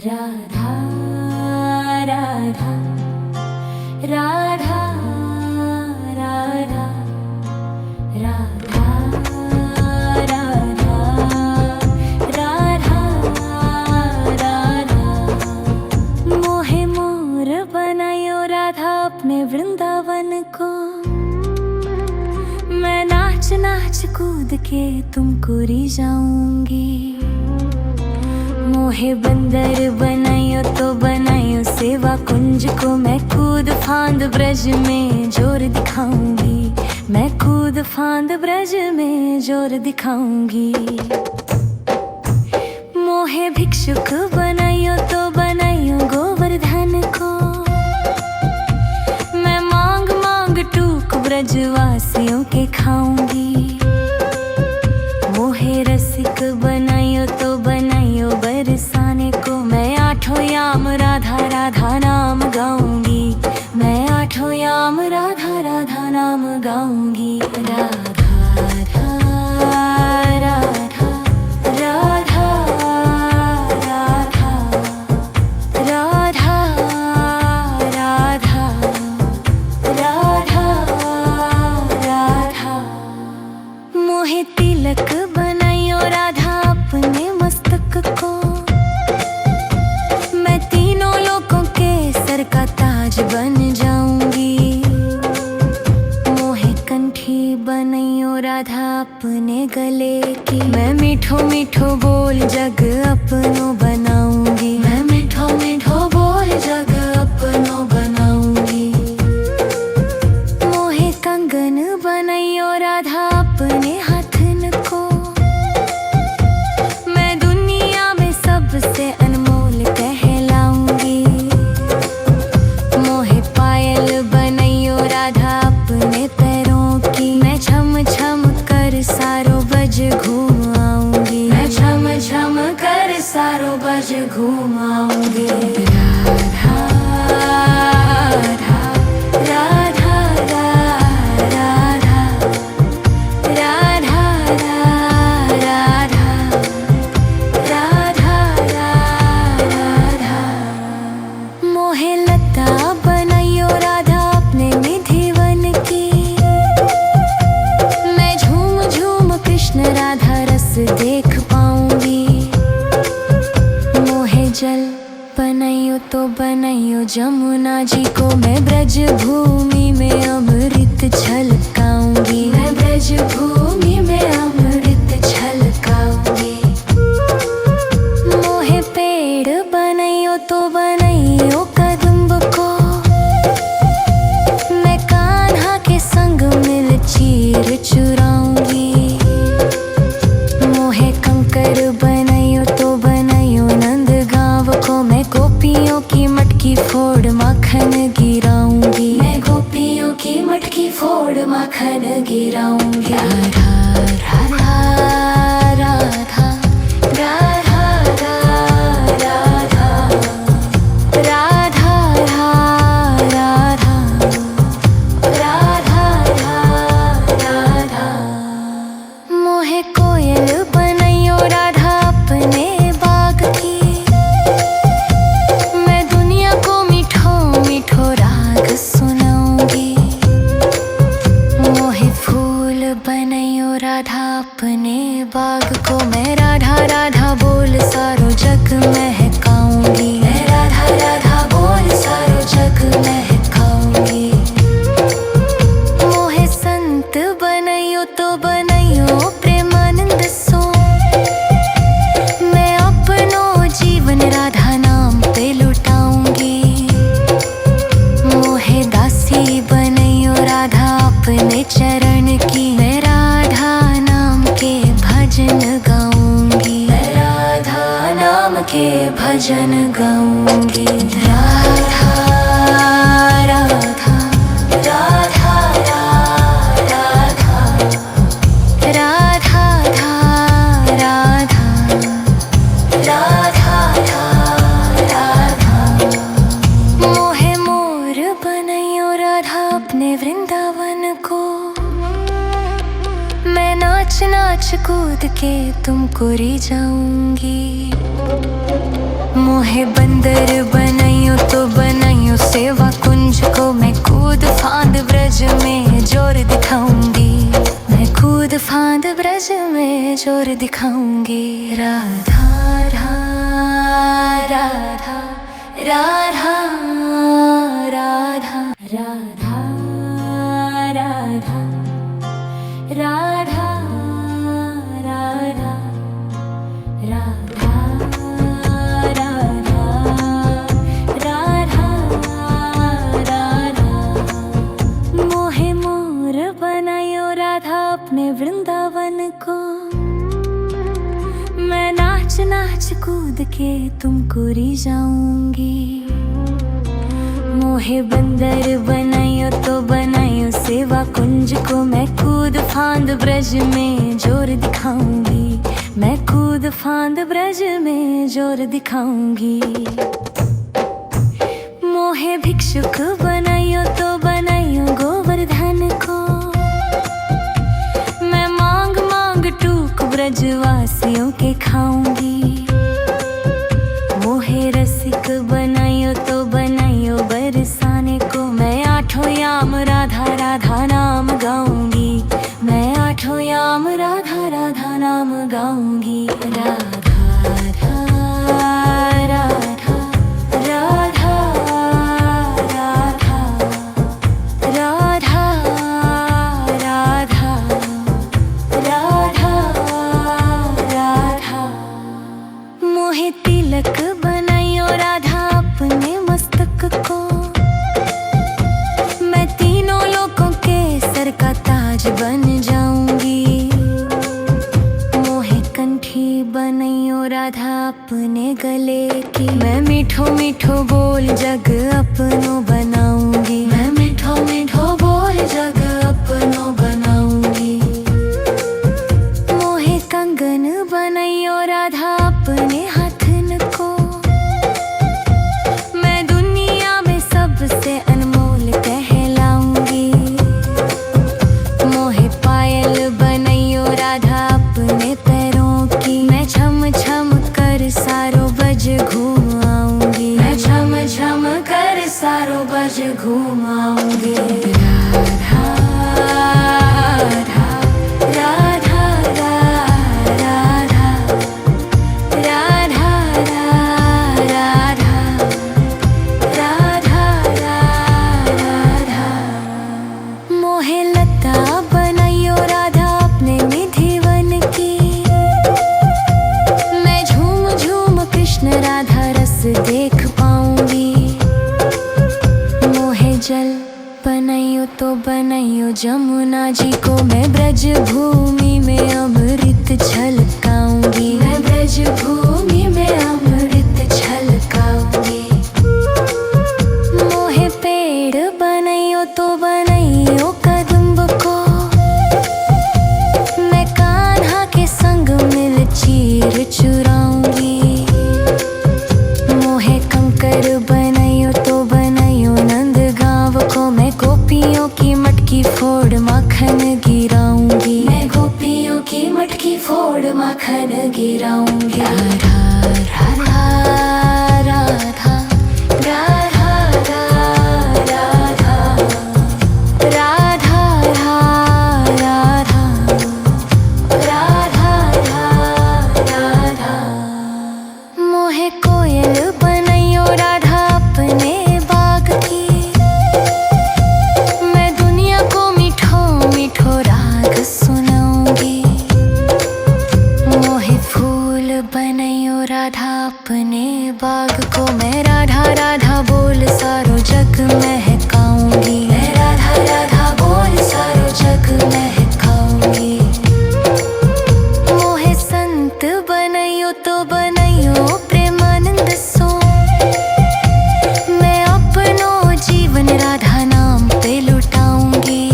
राधा राधा राधा राधा राधा राधा राधा राधा मोहे मोर बनायो राधा अपने वृंदावन को। मैं नाच नाच कूद के तुमको रिझाऊंगी। मोहे बंदर बनायो तो बनायो सेवा कुंज को। मैं कूद फांद ब्रज में जोर दिखाऊंगी। मैं कूद फांद ब्रज में जोर दिखाऊंगी। मोहे भिक्षुक बनायो तो बनायो गोवर्धन को। मैं मांग मांग टूक ब्रजवासियों के खाऊंगी। मोहे रसिक बनायो तो बनायो बरसाने को। मैं आठों याम राधा राधा नाम गाऊंगी। मैं आठों याम राधा राधा नाम गाऊंगी। राधा राधा राधा राधा राधा राधा राधा राधा। मोहे तिलक बनायो राधा अपने मस्तक को। मैं तीनों लोगों के सर का ताज बन जाऊंगी। मोहे कंठी बनायो राधा अपने गले की। मैं मीठो मीठो बोल जग अपनो बनाऊंगी। मैं मीठो मीठो बोल जग अपनो बनाऊंगी। मोहे कंगन बनायो राधा अपने हाथन को। मैं दुनिया में सबसे अनमोल कहलाऊंगी। मोहे पायल बनायो राधा अपने पैरों की। मैं छम छम कर सारो बज घूम आऊंगी। मैं छम छम कर सारो बज घूम आऊंगी। राधा राधा राधा राधा राधा राधा राधा राधा। मोहे लता बनायो राधा अपने निधिवन की। मैं झूम झूम कृष्ण राधा रस देख पाऊंगी। मोहे जल बनायो तो बनायो जमुना जी को। मैं ब्रज भूमि में अमृत छलकाऊंगी। मैं ब्रज भूमि में अमृत छलकाऊंगी। मोहे पेड़ बनायो तो बनायो कदम्ब को। मैं कान्हा के संग मिल चीर चुराऊंगी। मोहे कंकर बनायो तो बनायो नंद गांव को। मैं गोपियों की मटकी फोड़ माखन गिराऊंगी। मैं गोपियों की मटकी फोड़ माखन गिराऊंगी। राधा राधा राधा राधा राधा राधा राधा राधा राधा। मोहे कोयल बनायो राधा अपने बाग की। मैं दुनिया को मीठो मीठो राग सुनाऊंगी। मोहे फूल बनायो राधा अपने बाग को। मैं राधा राधा बोल सारो जग महकाऊंगी। मैं राधा राधा बोल सारो जग महकाऊंगी। मोहे संत बनायो तो बनायो प्रेमानंद सो। मैं अपनो जीवन राधा नाम पे लुटाऊंगी। मोहे दासी बनायो राधा अपने चरण की। मैं राधा नाम के भजन गाऊंगी। मैं राधा नाम के भजन गाऊंगी। राधा राधा राधा राधा राधा राधा राधा। मोहे मोर बनायो राधा अपने वृंदावन को। मैं नाच नाच कूद के तुमको री जाऊंगी। मोहे बंदर बनाइयो तो बनाइयो सेवा कुंज को, मैं कूद फांद ब्रज में जोर दिखाऊंगी। मैं कूद फांद ब्रज में जोर दिखाऊंगी। राधा राधा राधा राधा राधा राधा राधा राधा राधा राधा राधा राधा। मोहे मोर बनायो राधा अपने वृंदावन को, मैं नाच नाच कूद के तुमको री जाऊंगी। मोहे बंदर बनायो तो बनायो सेवा कुंज को, मैं कूद फांद ब्रज में जोर दिखाऊंगी। मैं कूद फांद ब्रज में जोर दिखाऊंगी। मोहे भिक्षुक बनायो तो बनायो गोवर्धन को, मैं मांग मांग टूक ब्रजवासियों के खाऊंगी। मोहे रसिक बनायो तो बनायो बरसाने को, मैं आठों याम राधा राधा नाम गाऊंगी। मैं आठों याम राधा राधा नाम गाऊंगी। राधा राधा राधा राधा राधा राधा राधा राधा। मोहे तिलक बनायो राधा अपने मस्तक को, मैं तीनों लोकों के सर का ताज बन जाऊंगी। मोहे कंठी बनायो राधा अपने गले की, मैं मीठो मीठो बोल जग अपनो बनाऊंगी। मैं मीठो मीठो बोल जग अपनो बनाऊंगी। मोहे कंगन बनायो राधा अपने हाथन को, मैं दुनिया में सबसे अनमोल कहलाऊंगी। मोहे पायल बनायो राधा अपने पैरों की, मैं छम छम कर सारो बज घूम आऊंगी। मैं छम छम कर सारो बज घूम आऊंगी। राधा राधा राधा राधा राधा राधा राधा राधा। मोहे लता बनायो राधा अपने निधिवन की, मैं झूम झूम कृष्ण राधा रस देख पाऊंगी। मोहे जल बनायो तो बनायो जमुना जी को, मैं ब्रज भूमि में अमृत छलकाऊंगी। मैं ब्रज भूमि में अमृत छलकाऊंगी। मोहे पेड़ बनायो तो बनायो कदम्ब को, मैं कान्हा के संग मिल चीर चुराऊंगी। मोहे कंकर बनायो तो बनायो नंद गांव को, मैं गोपियों की मटकी फोड़ माखन गिराऊंगी। मैं गोपियों की मटकी फोड़ माखन गिराऊंगी। राधा राधा राधा राधा राधा राधा राधा राधा। मोहे कोयल बनायो राधा अपने बाग की, मैं दुनिया को मीठो मीठो राग सुनाऊंगी। मोहे फूल बनायो राधा अपने बाग को, मैं राधा राधा बोल सारो जग महकाऊंगी। मैं राधा राधा बोल सारो जग महकाऊंगी। मोहे संत बनायो तो बनायो प्रेमानंद सो, मैं अपनो जीवन राधा नाम पे लुटाऊंगी।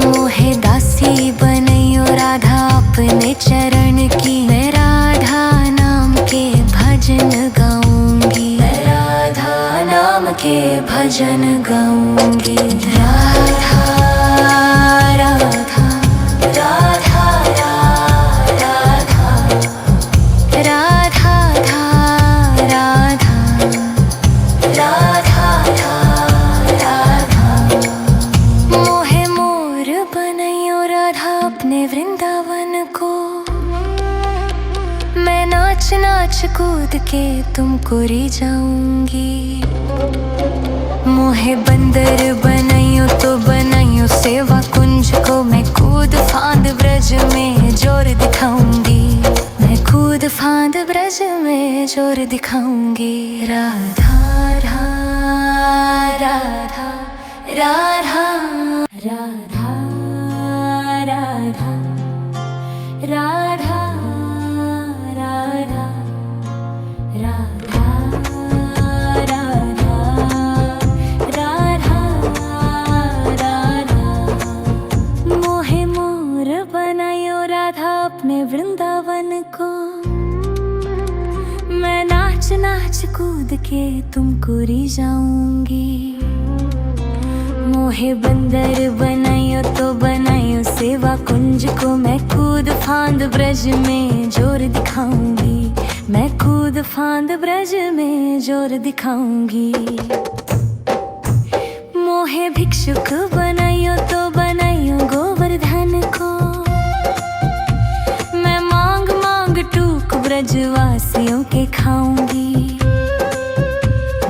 मोहे दासी बनायो राधा अपने चरण की, मैं राधा नाम के भजन गाऊंगी। मैं राधा नाम के भजन गाऊंगी। राधा राधा राधा कूद के तुमको री जाऊंगी। मोहे बंदर बनाइयो तो बनाइयो सेवा कुंज को, मैं कूद फांद ब्रज में जोर दिखाऊंगी। मैं कूद फांद ब्रज में जोर दिखाऊंगी। राधा राधा राधा राधा राधा राधा राधा राधा राधा राधा राधा। मोहे मोर बनायो राधा अपने वृंदावन को, मैं नाच नाच कूद के तुमको री जाऊंगी। मोहे बंदर बनाइयो तो बनाइयो सेवा कुंज को, मैं कूद फांद ब्रज में जोर दिखाऊंगी। मैं कूद फांद ब्रज में जोर दिखाऊंगी। मोहे भिक्षुक बनाइयो तो बनाइयो गोवर्धन को, मैं मांग मांग टूक ब्रजवासियों के खाऊंगी।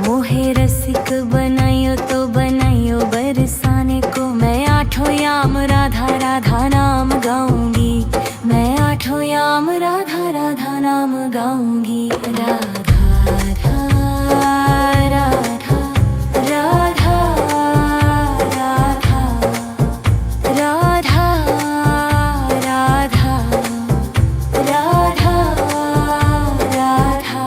मोहे रसिक बनाइयो तो बनाइयो बरसाने को, मैं आठों याम राधा राधा नाम गाऊंगी। मैं आठों याम राधा राधा नाम गाऊंगी। राधा राधा राधा राधा राधा राधा राधा राधा।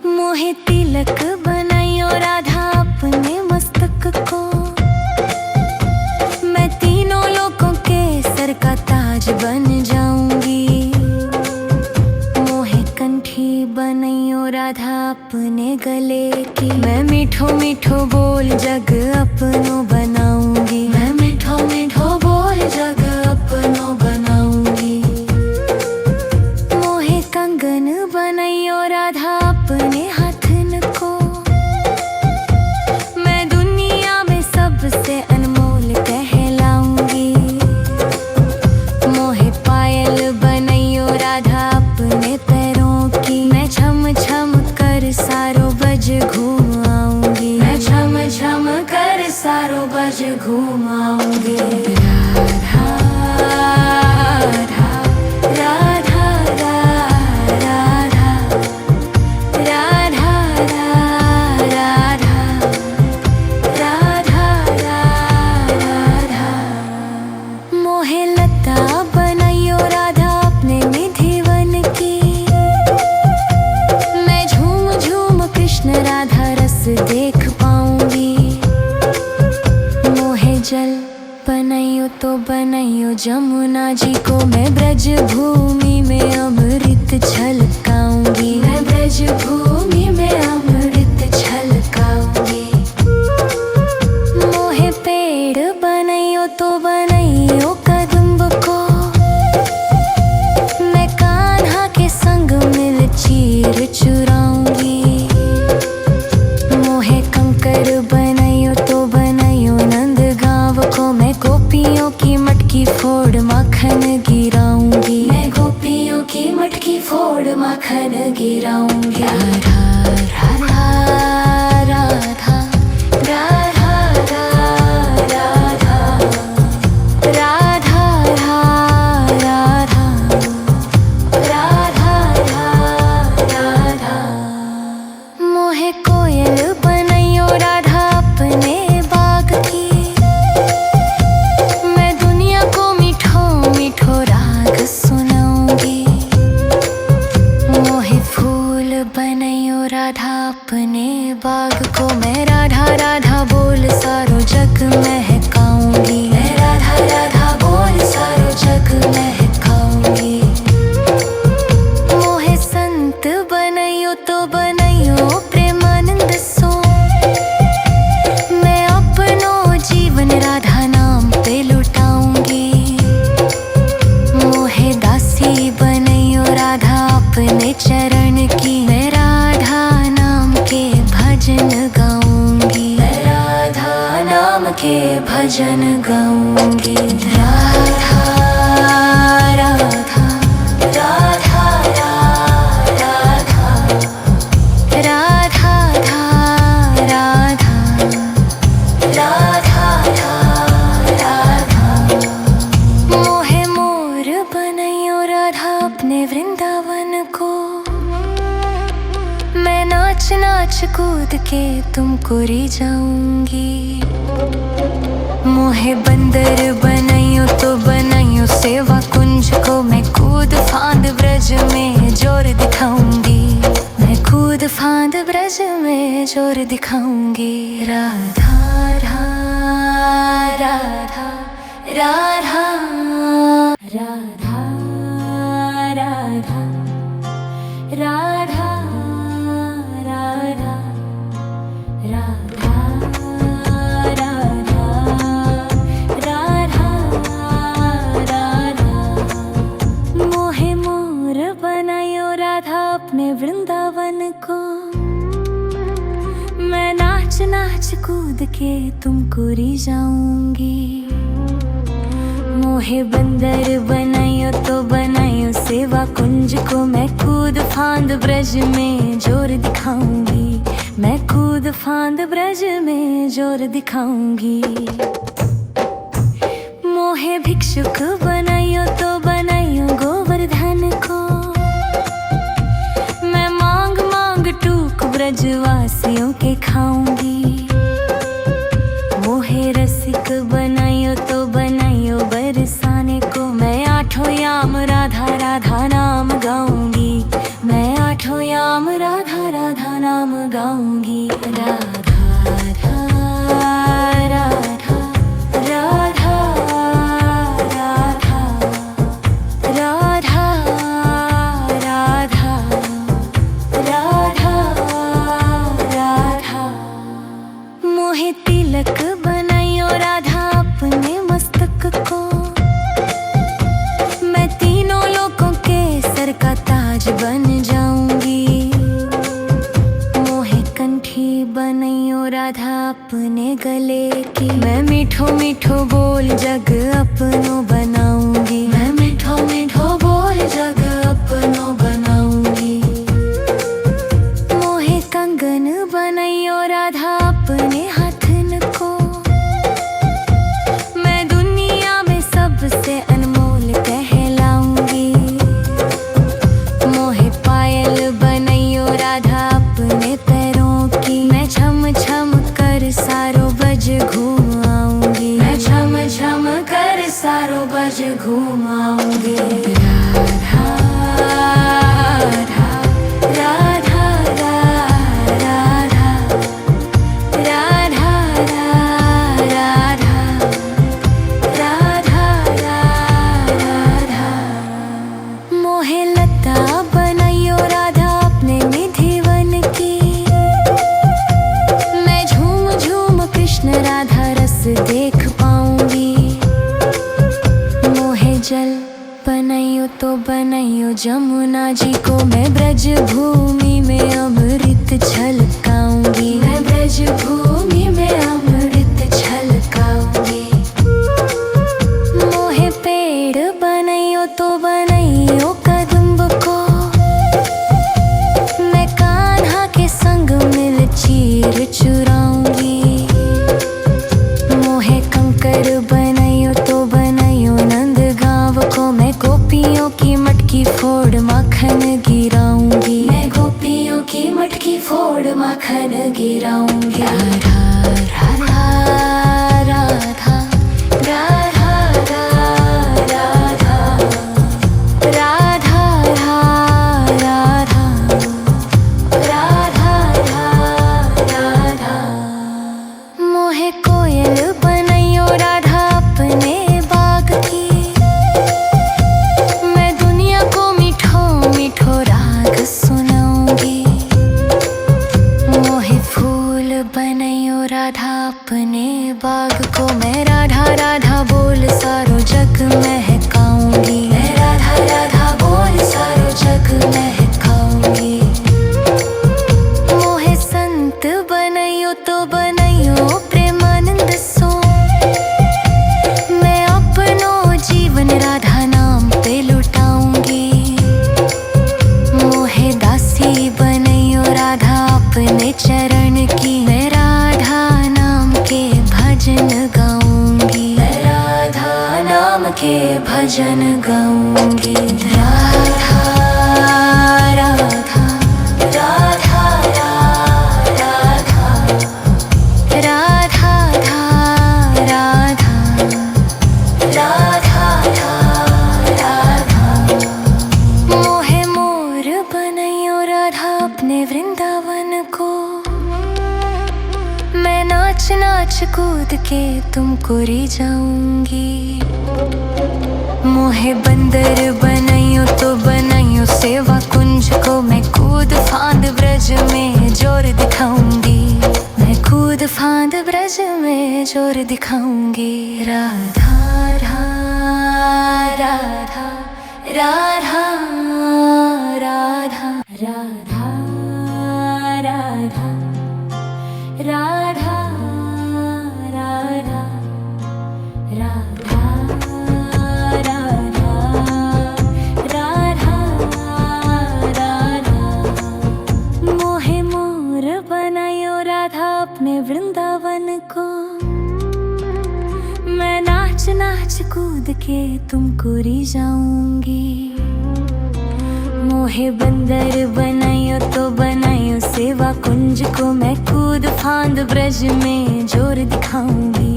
मोहे तिलक बनाइयो राधा अपने मस्तक को, मैं तीनों लोकों के सर का ताज बन जाऊंगी। मोहे कंठी बनाइयो राधा अपने गले की, मैं मीठो मीठो बोल जग अपनो बनाऊंगी। मैं मीठो मीठो बोल जग अपनो बनाऊंगी। मोहे कंगन बनाइयो राधा अपने हाथन को, मैं दुनिया में सबसे अनमोल कहलाऊंगी। मोहे पायल बनाइयो राधा अपने पैरों की, मैं छम छम कर सारो बज घूम आऊंगी। मैं छम छम कर सारो बज घूम आऊंगी। राधा राधा राधा राधा राधा राधा राधा। मोहे लता बनाइयो राधा अपने निधिवन की, मैं झूम झूम कृष्ण राधा रस देख पाऊंगी। मोहे जल बनाइयो तो बनाइयो जमुना जी को, मैं ब्रज भूमि में अमृत छलकाऊंगी। मैं ब्रज भूमि में अमृत छलकाऊंगी। मोहे पेड़ बनाइयो तो बनाइयो कदम्ब को, मैं कान्हा के संग मिल चीर चुराऊंगी। मोहे कंकर बनाइयो तो बनाइयो नंद गांव को, मैं गोपियों की मटकी फोड़ माखन गिराऊंगी। मैं गोपियों की मटकी फोड़ माखन गिराऊंगी। राधा राधा राधा राधा राधा राधा राधा राधा। मोहे कोयल बनाइयो राधा अपने बाग की, मैं दुनिया को मीठो मीठो राग सुनाऊंगी। मोहे फूल बनाइयो राधा अपने बाग को, मैं राधा राधा बोल सारो जग महकाऊंगी। मैं राधा राधा बोल सारो जग महकाऊंगी। मोहे संत बनाइयो तो बनाइयो प्रेमानंद सो, मैं अपनो जीवन राधा नाम पे लुटाऊंगी। मोहे दासी बनाइयो राधा अपने चरण की, मैं राधा नाम के भजन गाऊंगी। मैं राधा नाम के भजन गाऊंगी। राधा राधा राधा राधा नाच नाच कूद के तुमको रिझाऊंगी। मोहे बंदर बनाइयो तो बनाइयो सेवा कुंज को, मैं कूद फांद ब्रज में जोर दिखाऊंगी। मैं कूद फांद ब्रज में जोर दिखाऊंगी। राधा राधा राधा राधा राधा राधा राधा राधा राधा राधा राधा। मोहे मोर बनायो राधा अपने वृंदावन को, मैं नाच नाच कूद के तुमको रिझाऊंगी। मोहे बंदर बनाइयो तो बनाइयो सेवा कुंज को, मैं कूद फांद ब्रज में जोर दिखाऊंगी। मैं कूद फांद ब्रज में जोर दिखाऊंगी। मोहे भिक्षुक बनाइयो तो बनाइयो गोवर्धन को, मैं मांग मांग टूक ब्रजवासियों के खाऊंगी। मोहे रसिक बनाइयो तो बनाइयो बरसाने को, मैं आठों याम राधा राधा नाम गाऊंगी। मैं आठों याम राधा राधा नाम गाऊंगी। राधा राधा राधा राधा राधा राधा राधा राधा। मोहे तिलक बनाइयो राधा अपने मस्तक को, मैं तीनों लोगों के सर का ताज बन जाऊंगी। मोहे कंठी बनाइयो राधा अपने गले की, मैं मीठो मीठो बोल जग अपनो बनाऊंगी। मैं मीठो मीठो बोल जग अपनो बनाऊंगी। मोहे कंगन बनाइयो राधा अपने हाथन को, मैं दुनिया में सबसे अनमोल कहलाऊंगी। मोहे पायल बनाइयो राधा अपने पैरों की, मैं छम छम कर सारो बज घूम आऊंगी। मैं छम छम कर सारो बज घूम आऊंगी। राधा राधा राधा राधा राधा राधा राधा। मोहे लता बनाइयो राधा अपने निधिवन की, मैं झूम झूम कृष्ण राधा रस देख पाऊंगी। मोहे जल बनाइयो तो बनाइयो जमुना जी को, मैं ब्रज भूमि में अमृत छलकाऊंगी। मैं ब्रज भूमि में अमृत छलकाऊंगी। मोहे पेड़ बनाइयो तो बनाइयो कदम्ब को, मैं कान्हा के संग मिल चीर चुराऊंगी। मोहे कंकर बनाइयो तो बनाइयो नंद गांव को, मैं गोपियों की मटकी फोड़ माखन गिराऊंगी। मैं गोपियों की मटकी फोड़ माखन गिराऊंगी। राधा राधा राधा राधा राधा राधा राधा राधा राधा। मोहे कोयल बनाइयो राधा अपने बाग की, मैं दुनिया को मीठो मीठो राग सुनाऊंगी। मोहे फूल बनाइयो राधा अपने बाग को, मैं राधा राधा बोल सारो जग महकाऊंगी। मैं राधा राधा बोल सारो जग महकाऊंगी। मोहे संत बनाइयो तो बनाइयो प्रेमानंद सो, मैं अपनो जीवन राधा नाम पे लुटाऊंगी। मोहे दासी बनाइयो राधा अपने चरण की, मैं राधा नाम के भजन गाऊंगी। मैं राधा नाम के भजन गाऊंगी। राधा राधा राधा राधा नाच नाच कूद के तुमको री जाऊंगी। मोहे बंदर बनाइयो तो बनाइयो सेवा कुंज को, मैं कूद फांद ब्रज में जोर दिखाऊंगी। मैं कूद फांद ब्रज में जोर दिखाऊंगी। राधा राधा राधा राधा राधा राधा राधा राधा राधा राधा राधा। मोहे मोर बनायो राधा अपने वृंदावन को, मैं नाच नाच कूद के तुमको री जाऊंगी। मोहे बंदर बनाइयो तो बनाइयो सेवा कुंज को, मैं कूद फांद ब्रज में जोर दिखाऊंगी।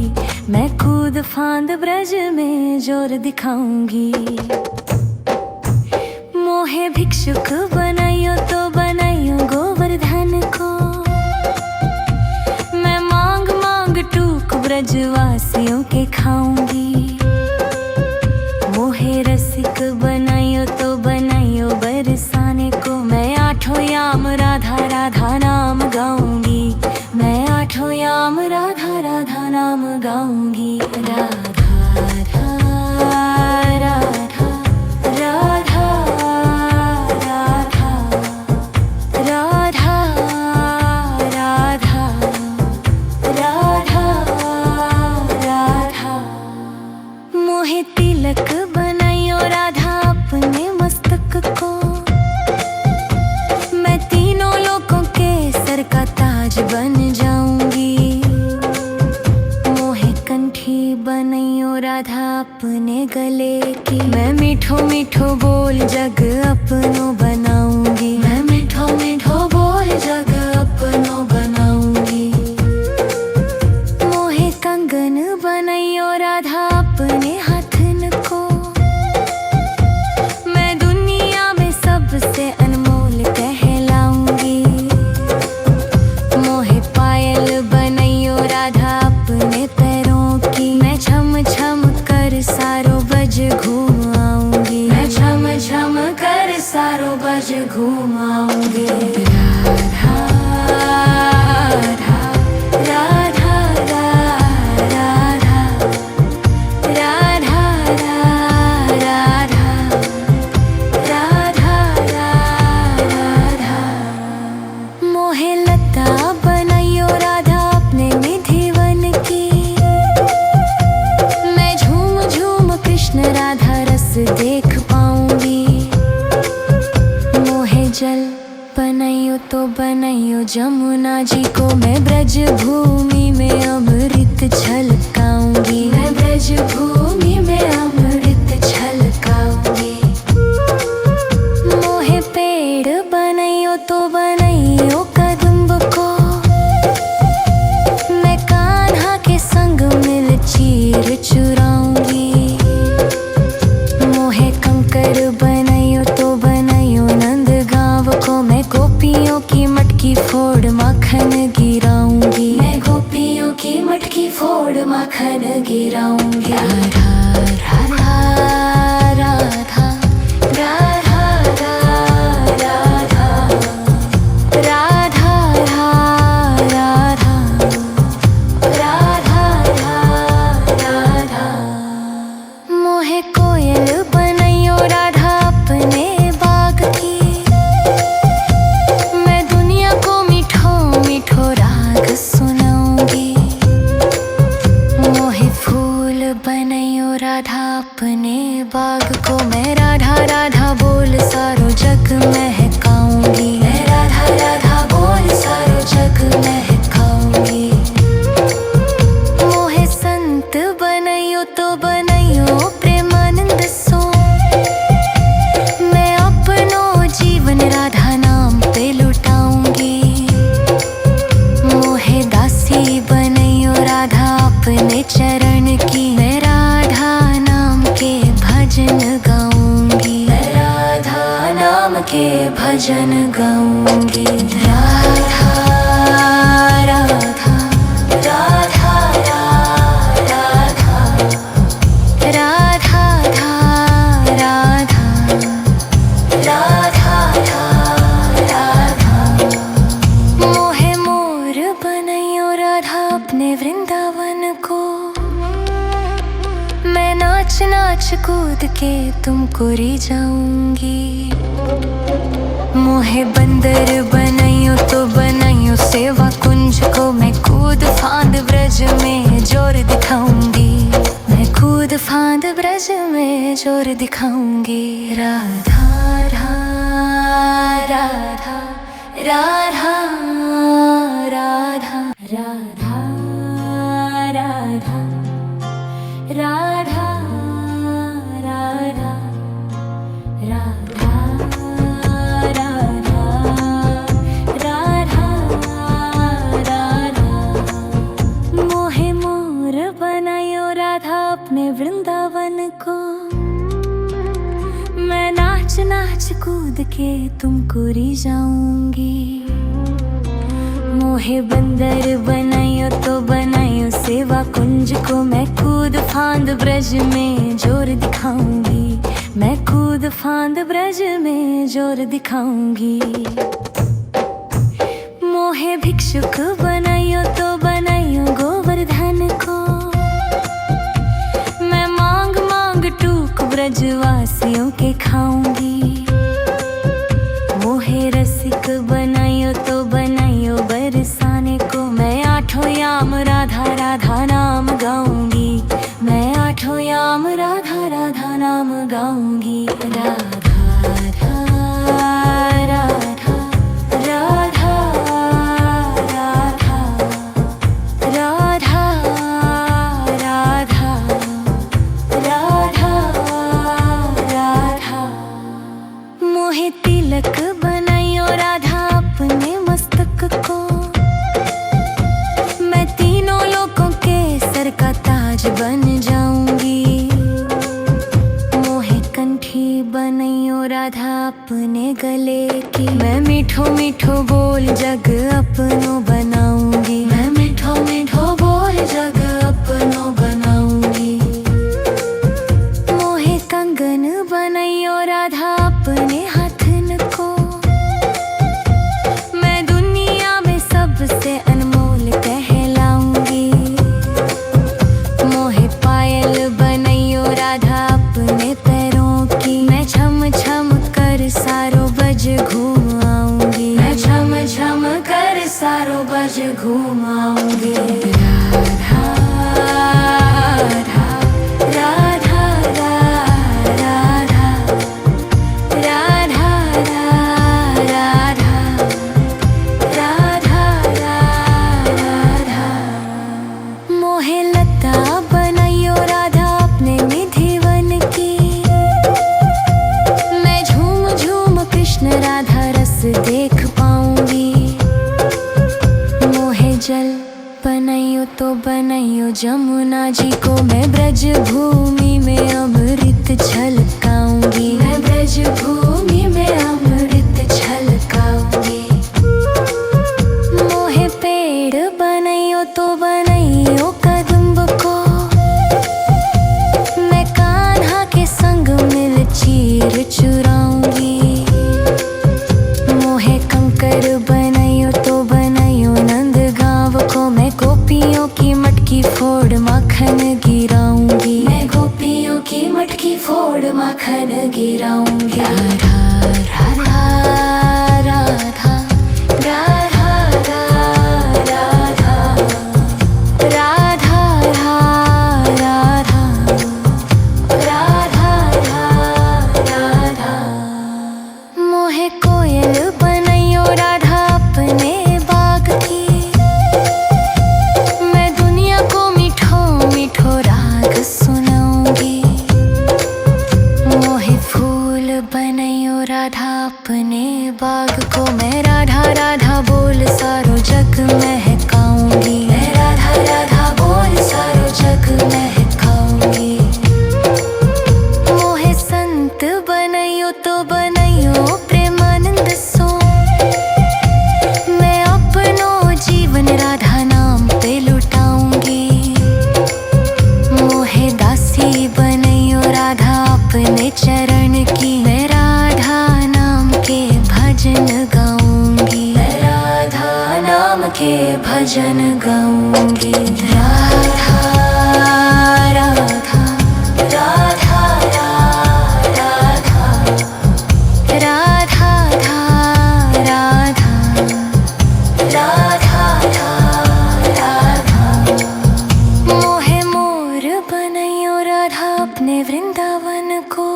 मैं कूद फांद ब्रज में जोर दिखाऊंगी। मोहे भिक्षुक बनाइयो तो बनाइयो गोवर्धन को, मैं मांग मांग टूक ब्रजवासियों के खाऊंगी। मोहे रसिक बनाइयो तो बनाइयो बरसाने को, मैं आठों याम राधा राधा नाम गाऊंगी। मैं आठों याम राधा राधा नाम गाऊंगी। राधा राधा राधा राधा राधा राधा राधा राधा। मोहे तिलक बनाइयो राधा अपने मस्तक को, मैं तीनों लोगों के सर का ताज बन जाऊंगी। मोहे कंठी बनाइयो राधा अपने गले की, मैं मीठो मीठो बोल जग अपनो बनाऊंगी। मैं मीठो मीठो बोल जग अपनो बनाऊंगी। मोहे कंगन बनाइयो राधा अपने हाथन को, मैं दुनिया में सबसे अनमोल कहलाऊंगी। मोहे पायल बनाइयो राधा अपने पैरों की, मैं छम छम कर सारो बज घूम आऊंगी। मैं छम छम कर सारो बज घूम आऊंगी। राधा राधा राधा राधा राधा राधा राधा राधा। मोहे लता बनाइयो राधा अपने निधिवन की, मैं झूम झूम कृष्ण राधा रस देख पाऊंगी। मोहे जल बनाइयो तो बनाइयो जमुना जी को, मैं ब्रज भूमि में अमृत छलकाऊंगी। मैं ब्रज भूमि में अमृत छलकाऊंगी। मोहे पेड़ बनाइयो तो बनाइयो कदम्ब को, मैं कान्हा के संग मिल चीर चुराऊंगी। मोहे कंकर बनाइयो तो बनाइयो नंद गाँव को, मैं गोपियों की मटकी फोड़ माखन गिराऊंगी। मैं गोपियों की मटकी फोड़ माखन गिराऊंगी। राधा राधा राधा राधा राधा राधा राधा राधा राधा। मोहे कोयल बनाइयो राधा अपने बाग की, मैं दुनिया को मीठो मीठो राग सुनाऊंगी। मोहे फूल बनाइयो राधा अपने बाग को, मैं राधा राधा बोल सारो जग महकाऊंगी। मैं राधा राधा बोल सारो जग महकाऊंगी। मोहे संत बनाइयो तो बनाइयो प्रेमानंद सो, मैं अपनो जीवन राधा नाम पे लुटाऊंगी। मोहे दासी बनाइयो राधा अपने चरण की, मैं राधा नाम के भजन गाऊंगी। मैं राधा नाम के भजन गाऊंगी। राधा राधा राधा लक्ष्य कूद के तुमको री जाऊंगी। मोहे बंदर बनाइयो तो बनाइयो सेवा कुंज को, मैं कूद फांद ब्रज में जोर दिखाऊंगी। मैं कूद फांद ब्रज में जोर दिखाऊंगी। राधा राधा राधा राधा राधा राधा राधा राधा राधा राधा राधा। मोहे मोर बनायो राधा अपने वृंदावन को, मैं नाच नाच कूद के तुमको री जाऊंगी। मोहे बंदर बनाइयो तो बनाइयो सेवा कुंज को, मैं कूद फांद ब्रज में जोर दिखाऊंगी। मैं कूद फांद ब्रज में जोर दिखाऊंगी। मोहे भिक्षुक बनाइयो तो बनाइयो गोवर्धन को, मैं मांग मांग टूक ब्रजवासियों के खाऊंगी। मोहे रसिक बनाइयो तो बनाइयो बरसाने को, मैं आठों याम राधा राधा नाम गाऊंगी। मैं आठों याम राधा राधा नाम गाऊंगी। राधा राधा राधा राधा राधा राधा राधा राधा। मोहे तिलक बनाइयो राधा अपने मस्तक को, मैं तीनों लोगों के सर का ताज बन जाऊंगी। मोहे कंठी बनाइयो राधा अपने गले की, मैं मीठो मीठो बोल जग अपनो बनाऊंगी। मैं मीठो मीठो बोल जग अपनो बनाऊंगी। मोहे कंगन बनाइयो राधा अपने हाथन को, मैं दुनिया में सबसे अनमोल कहलाऊंगी। मोहे पायल बनाइयो राधा अपने पैरों की, मैं छम छम कर सारो बज घूम आऊंगी। मैं छम छम कर सारो बज घूम आऊंगी। राधा राधा राधा राधा राधा राधा राधा राधा। मोहे लता बनाइयो राधा अपने निधिवन की, मैं झूम झूम कृष्ण राधा रस देख पाऊंगी। मोहे जल बनाइयो तो बनाइयो जमुना जी को, मैं ब्रज भूमि में अमृत छलकाऊंगी। मैं ब्रज भूमि में अमृत छलकाऊंगी। मोहे पेड़ बनाइयो तो बनाइयो कदम्ब को, मैं कान्हा के संग मिल चीर चुराऊंगी। मोहे कंकर बनाइयो तो बनाइयो नंद गांव को, मैं गोपियों की मटकी फोड़ माखन गिराऊंगी। मैं गोपियों की मटकी फोड़ माखन गिराऊंगी। राधा राधा राधा राधा राधा राधा राधा राधा राधा। मोहे कोयल बनाइयो राधा अपने बाग की, मैं दुनिया को मीठो मीठो राग सुनाऊंगी। मोहे फूल बनाइयो राधा अपने बाग को, मैं राधा राधा बोल सारो जग महकाऊंगी। मैं राधा राधा बोल सारो जग महकाऊंगी। मोहे संत बनाइयो तो बनाइयो प्रेमानंद सो, मैं अपनो जीवन राधा नाम पे लुटाऊंगी। मोहे दासी बनाइयो राधा अपने चरण की, मैं राधा नाम के भजन गाऊंगी। मैं राधा नाम के भजन गाऊंगी। राधा राधा राधा अपने वृंदावन को।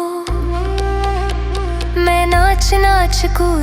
मैं नाच नाच कूद